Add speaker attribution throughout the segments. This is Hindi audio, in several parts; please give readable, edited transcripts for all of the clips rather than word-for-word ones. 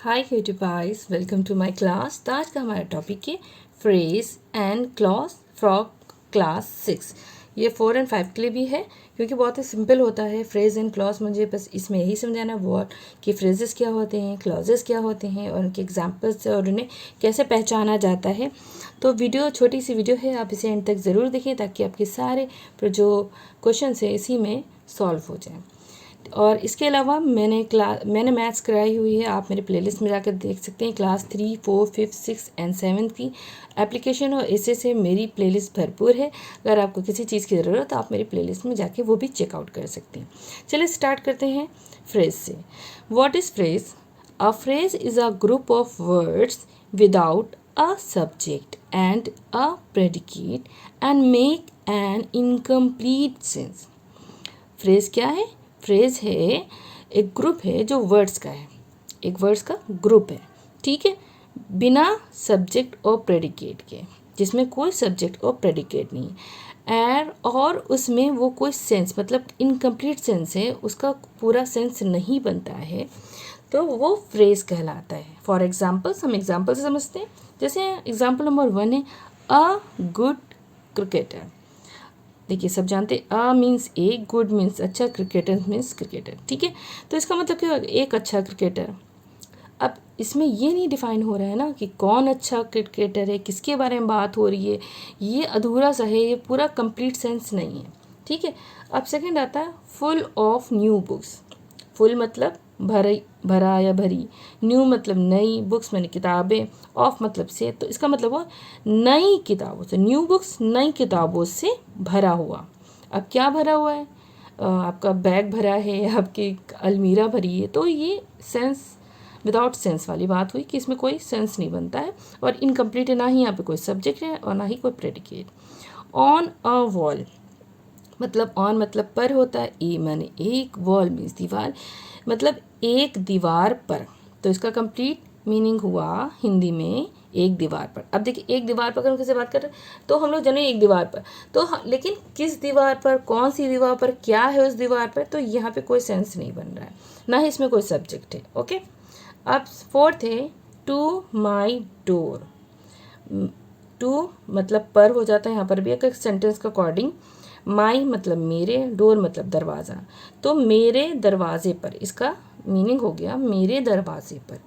Speaker 1: Hi cutiepies, welcome to my class. तो आज का हमारा टॉपिक है phrase and clause from class 6। ये 4 और 5 के लिए भी है क्योंकि बहुत ही सिंपल होता है। फ्रेज एंड क्लॉज मुझे बस इसमें यही समझाना वर्ड कि फ्रेजेस क्या होते हैं, क्लॉजेस क्या होते हैं और उनके एग्जांपल्स और उन्हें कैसे पहचाना जाता है। तो वीडियो छोटी सी वीडियो है, आप इसे एंड तक ज़रूर देखें ताकि आपके सारे जो क्वेश्चन है इसी में सॉल्व हो जाए। और इसके अलावा मैंने मैथ्स कराई हुई है, आप मेरे प्लेलिस्ट में जाकर देख सकते हैं। क्लास 3, 4, 5, 6 एंड 7 की एप्लीकेशन और ऐसे से मेरी प्लेलिस्ट भरपूर है। अगर आपको किसी चीज़ की ज़रूरत तो आप मेरी प्लेलिस्ट में जाके वो भी चेकआउट कर सकते हैं। चलिए स्टार्ट करते हैं फ्रेज से। What is phrase? A phrase is a group of words without a subject and a predicate and make an incomplete sense. Phrase क्या है? फ्रेज है एक ग्रुप है जो वर्ड्स का है, एक वर्ड्स का ग्रुप है, ठीक है, बिना सब्जेक्ट और प्रेडिकेट के, जिसमें कोई सब्जेक्ट और प्रेडिकेट नहीं है और उसमें वो कोई सेंस मतलब इनकम्प्लीट सेंस है, उसका पूरा सेंस नहीं बनता है, तो वो फ्रेज कहलाता है। फॉर एग्जाम्पल्स, हम एग्जाम्पल से समझते हैं। जैसे एग्जाम्पल नंबर 1 है अ गुड क्रिकेटर। देखिए सब जानते हैं अ मीन्स एक, गुड मीन्स अच्छा, क्रिकेटर मीन्स क्रिकेटर, ठीक है। तो इसका मतलब क्या, एक अच्छा क्रिकेटर। अब इसमें ये नहीं डिफाइन हो रहा है ना कि कौन अच्छा क्रिकेटर है, किसके बारे में बात हो रही है, ये अधूरा सा है, ये पूरा कंप्लीट सेंस नहीं है, ठीक है। अब सेकंड आता है full of new books. Full मतलब भरा या भरी, न्यू मतलब नई, बुक्स मैंने किताबें, ऑफ मतलब से, तो इसका मतलब वो नई किताबों से, न्यू बुक्स नई किताबों से भरा हुआ। अब क्या भरा हुआ है? आपका बैग भरा है, आपकी अलमीरा भरी है, तो ये सेंस विदाउट सेंस वाली बात हुई कि इसमें कोई सेंस नहीं बनता है और इनकम्प्लीट है, ना ही यहाँ पे कोई सब्जेक्ट है और ना ही कोई प्रेडिकेट। ऑन अ वॉल मतलब ऑन मतलब पर होता है, ए माने एक, वॉल मीन्स दीवार, मतलब एक दीवार पर, तो इसका कंप्लीट मीनिंग हुआ हिंदी में एक दीवार पर। अब देखिए एक दीवार पर अगर हम किसी बात कर रहे हैं तो हम लोग जाने एक दीवार पर, तो लेकिन किस दीवार पर, कौन सी दीवार पर, क्या है उस दीवार पर, तो यहाँ पे कोई सेंस नहीं बन रहा है, ना ही इसमें कोई सब्जेक्ट है। ओके, अब फोर्थ है टू माई डोर। टू मतलब पर हो जाता है यहाँ पर भी एक सेंटेंस का अकॉर्डिंग। माई मतलब मेरे, डोर मतलब दरवाज़ा, तो मेरे दरवाजे पर, इसका मीनिंग हो गया मेरे दरवाजे पर।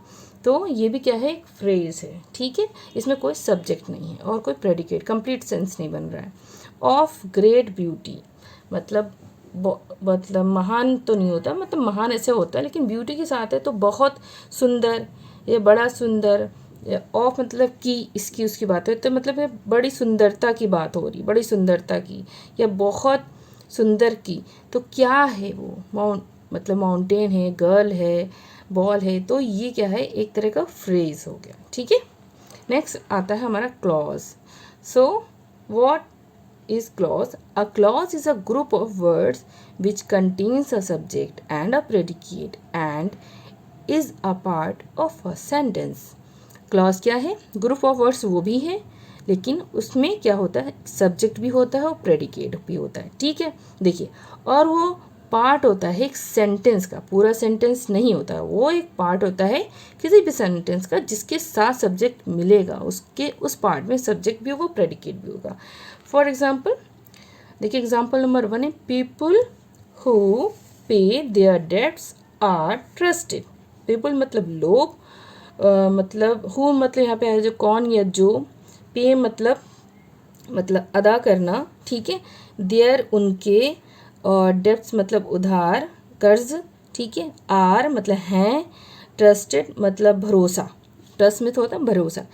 Speaker 1: तो ये भी क्या है, एक फ्रेज है, ठीक है। इसमें कोई सब्जेक्ट नहीं है और कोई प्रेडिकेट, कंप्लीट सेंस नहीं बन रहा है। ऑफ ग्रेट ब्यूटी मतलब महान तो नहीं होता, मतलब महान ऐसे होता है लेकिन ब्यूटी के साथ है, तो बहुत सुंदर या बड़ा सुंदर। ऑफ मतलब की, इसकी उसकी बात है, तो मतलब है बड़ी सुंदरता की बात हो रही, बड़ी सुंदरता की या बहुत सुंदर की। तो क्या है वो, मतलब माउंटेन है, गर्ल है, बॉल है, तो ये क्या है, एक तरह का फ्रेज हो गया, ठीक है। नेक्स्ट आता है हमारा clause. So what is clause? A clause is a group of words which contains a subject and a predicate and is a part of a sentence. Clause क्या है? ग्रुप ऑफ वर्ड्स वो भी है लेकिन उसमें क्या होता है, सब्जेक्ट भी होता है और प्रेडिकेट भी होता है, ठीक है। देखिए, और वो पार्ट होता है एक सेंटेंस का, पूरा सेंटेंस नहीं होता है, वो एक पार्ट होता है किसी भी सेंटेंस का जिसके साथ सब्जेक्ट मिलेगा, उसके उस पार्ट में सब्जेक्ट भी होगा, प्रेडिकेट भी होगा। फॉर एग्जाम्पल देखिए, एग्जाम्पल नंबर 1 है people who pay their debts are trusted. People मतलब लोग, मतलब हु मतलब यहाँ पे है जो कौन या जो, पे मतलब अदा करना, ठीक है, देयर उनके, और डेट्स मतलब उधार, कर्ज, ठीक है, आर मतलब हैं, ट्रस्टेड मतलब भरोसा, ट्रस्ट में तो होता है भरोसा।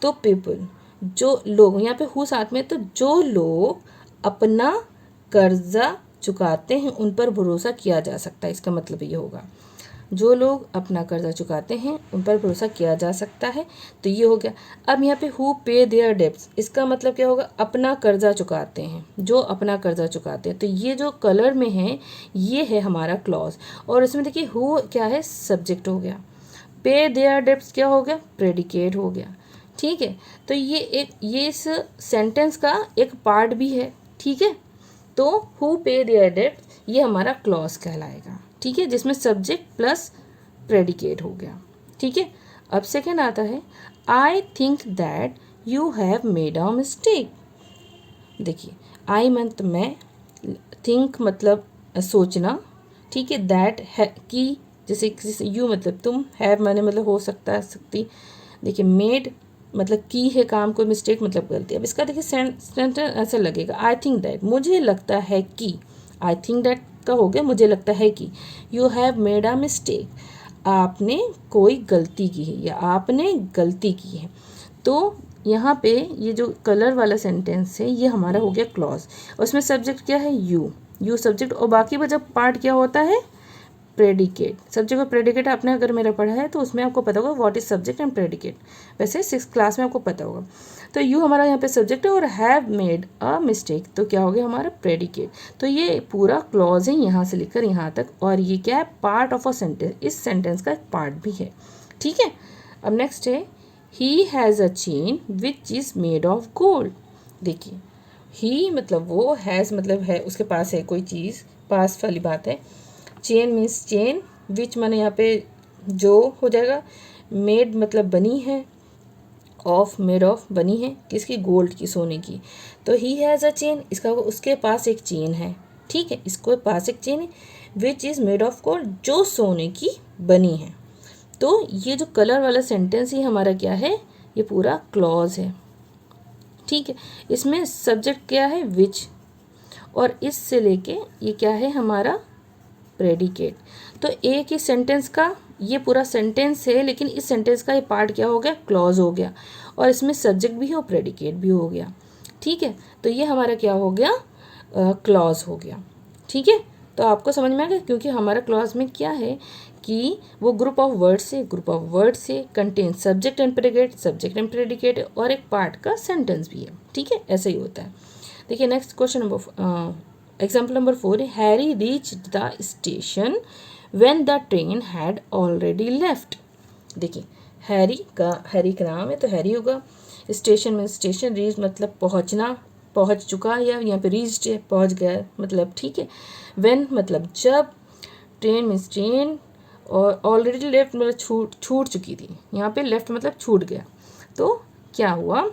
Speaker 1: तो पीपल जो लोग, यहाँ पे हु साथ में, तो जो लोग अपना कर्जा चुकाते हैं उन पर भरोसा किया जा सकता है, इसका मतलब ये होगा जो लोग अपना कर्जा चुकाते हैं उन पर भरोसा किया जा सकता है, तो ये हो गया। अब यहाँ पे हु पे देयर डेब्ट्स, इसका मतलब क्या होगा, अपना कर्जा चुकाते हैं, जो अपना कर्जा चुकाते हैं, तो ये जो कलर में है ये है हमारा क्लॉज। और इसमें देखिए हु क्या है, सब्जेक्ट हो गया, पे देयर डेब्ट्स क्या हो गया, प्रेडिकेट हो गया, ठीक है। तो ये इस सेंटेंस का एक पार्ट भी है, ठीक है। तो हु पे देयर डेब्ट्स ये हमारा क्लॉज कहलाएगा, ठीक है, जिसमें सब्जेक्ट प्लस प्रेडिकेट हो गया, ठीक है। अब सेकेंड आता है I think that you have made a mistake. देखिए आई मतलब मैं, थिंक मतलब सोचना, ठीक है, दैट है कि, जैसे यू मतलब तुम, हैव माने मतलब हो सकता है, सकती। देखिए मेड मतलब की है काम, कोई मिस्टेक मतलब गलती। अब इसका देखिए सेंटेंस ऐसा लगेगा आई थिंक दैट, मुझे लगता है कि, आई थिंक दैट का हो गया मुझे लगता है कि, you have made a mistake, आपने कोई गलती की है या आपने गलती की है। तो यहाँ पे ये जो कलर वाला सेंटेंस है ये हमारा हो गया क्लॉज, उसमें सब्जेक्ट क्या है यू सब्जेक्ट, और बाकी बचा पार्ट क्या होता है प्रेडिकेट। सब्जेक्ट और प्रेडिकेट आपने अगर मेरा पढ़ा है तो उसमें आपको पता होगा what is subject and predicate, वैसे 6th क्लास में आपको पता होगा। तो यू हमारा यहाँ पे सब्जेक्ट है और हैव मेड अ मिस्टेक तो क्या हो गया हमारा प्रेडिकेट। तो ये पूरा क्लॉज है यहाँ से लेकर यहाँ तक, और ये क्या है पार्ट ऑफ अ सेंटेंस, इस सेंटेंस का पार्ट भी है, ठीक है। अब नेक्स्ट है he has a chain which is made of gold. देखिए ही मतलब वो, हैज़ मतलब है उसके पास है कोई चीज़, पास वाली बात है। चेन मीन्स चेन, विच माने यहाँ पे जो हो जाएगा, मेड मतलब बनी है, ऑफ मेड ऑफ बनी है किसकी, गोल्ड की, सोने की। तो ही हैज़ अ चेन, इसका उसके पास एक चेन है, ठीक है, इसको पास एक चेन है, which is made of gold जो सोने की बनी है। तो ये जो कलर वाला सेंटेंस ही हमारा क्या है, ये पूरा क्लॉज है, ठीक है। इसमें सब्जेक्ट क्या है विच, और इससे लेके ये क्या है हमारा प्रेडिकेट। तो एक ही सेंटेंस का ये पूरा सेंटेंस है, लेकिन इस सेंटेंस का ये पार्ट क्या हो गया क्लॉज हो गया, और इसमें सब्जेक्ट भी है और प्रेडिकेट भी हो गया, ठीक है। तो ये हमारा क्या हो गया क्लॉज हो गया, ठीक है। तो आपको समझ में आ गया, क्योंकि हमारा क्लॉज में क्या है कि वो ग्रुप ऑफ वर्ड से कंटेन सब्जेक्ट एंड प्रेडिकेट और एक पार्ट का सेंटेंस भी है, ठीक है, ऐसा ही होता है। देखिए next question number example number 4 है Harry reached the station when the train had already left. देखिए हैरी का नाम है तो हैरी होगा, स्टेशन में स्टेशन, रीच मतलब पहुंचना, पहुंच चुका, या यहाँ पे रीच्ड है पहुंच गया मतलब, ठीक है। व्हेन मतलब जब, ट्रेन मीन्स ट्रेन, और ऑलरेडी लेफ्ट मतलब छूट चुकी थी, यहाँ पे लेफ्ट मतलब छूट गया। तो क्या हुआ,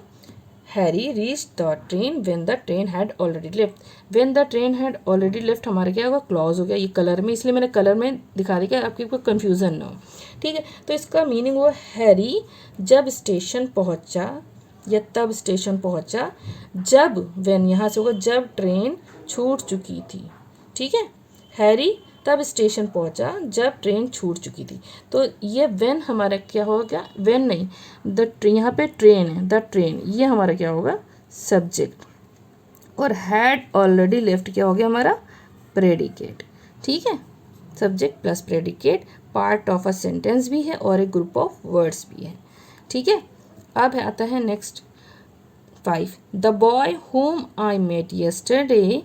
Speaker 1: Harry reach the train when the train had already left. When the train had already left हमारा क्या होगा क्लॉज हो गया, ये कलर में, इसलिए मैंने कलर में दिखा दिया कि आपकी कोई कन्फ्यूज़न ना हो, ठीक है। तो इसका मीनिंग हुआ हैरी जब स्टेशन पहुंचा, या तब स्टेशन पहुंचा जब, व्हेन यहाँ से होगा जब ट्रेन छूट चुकी थी, ठीक है। हैरी तब स्टेशन पहुंचा जब ट्रेन छूट चुकी थी। तो ये व्हेन हमारा क्या होगा, व्हेन नहीं, द ट्रेन, यहाँ पे ट्रेन है, द ट्रेन, ये हमारा क्या होगा सब्जेक्ट, और हैड ऑलरेडी लेफ्ट क्या हो गया हमारा प्रेडिकेट, ठीक है। Subject plus predicate part of a sentence भी है और एक ग्रुप ऑफ वर्ड्स भी है, ठीक है। अब आता है next 5 the boy whom I met yesterday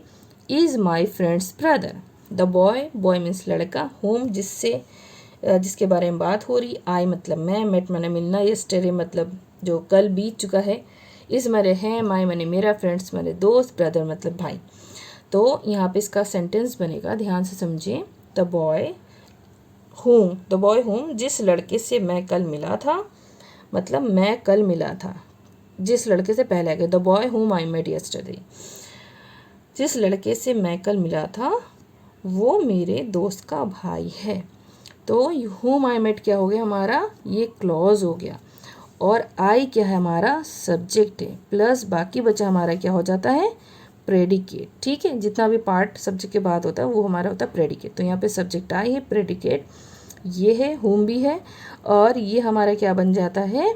Speaker 1: is my friend's brother. The boy, boy means लड़का, होम जिसके बारे में बात हो रही, आई मतलब मैं, मेट मैंने मिलना, येस्टरडे मतलब जो कल बीत चुका है, इस मारे हैं, माई मैंने मेरा, फ्रेंड्स मैंने दोस्त, ब्रदर मतलब भाई। तो यहाँ पे इसका सेंटेंस बनेगा, ध्यान से समझिए, द बॉय होम जिस लड़के से मैं कल मिला था, मतलब मैं कल मिला था, जिस लड़के से पहले आ गया, the boy whom I met yesterday, जिस लड़के से मैं कल मिला था वो मेरे दोस्त का भाई है। तो होम आई मेट क्या हो गया हमारा, ये क्लॉज हो गया, और आई क्या है हमारा सब्जेक्ट है, प्लस बाकी बचा हमारा क्या हो जाता है प्रेडिकेट, ठीक है। जितना भी पार्ट सब्जेक्ट के बाद होता है वो हमारा होता है प्रेडिकेट। तो यहाँ पे सब्जेक्ट आई है, प्रेडिकेट ये है, होम भी है, और ये हमारा क्या बन जाता है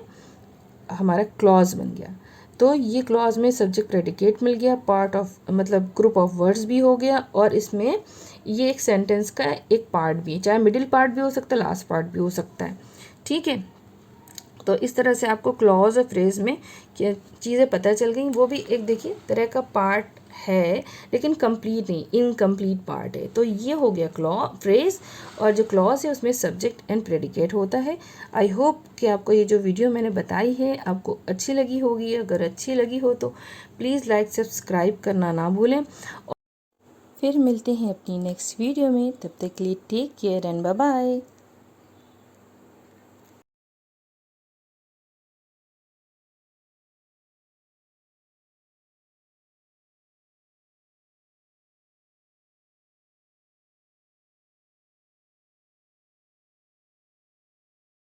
Speaker 1: हमारा क्लॉज बन गया। तो ये क्लॉज में सब्जेक्ट प्रेडिकेट मिल गया, पार्ट ऑफ मतलब ग्रुप ऑफ वर्ड्स भी हो गया, और इसमें ये एक सेंटेंस का एक पार्ट भी है, चाहे मिडिल पार्ट भी हो सकता है, लास्ट पार्ट भी हो सकता है, ठीक है। तो इस तरह से आपको क्लॉज और फ्रेज में क्या चीज़ें पता चल गई। वो भी एक देखिए तरह का पार्ट है, लेकिन कंप्लीट नहीं, इनकम्प्लीट पार्ट है। तो ये हो गया फ्रेज, और जो क्लॉज है उसमें सब्जेक्ट एंड प्रेडिकेट होता है। आई होप कि आपको ये जो वीडियो मैंने बताई है आपको अच्छी लगी होगी। अगर अच्छी लगी हो तो प्लीज़ लाइक सब्सक्राइब करना ना भूलें। फिर मिलते हैं अपनी नेक्स्ट वीडियो में, तब तक के लिए take care and bye bye.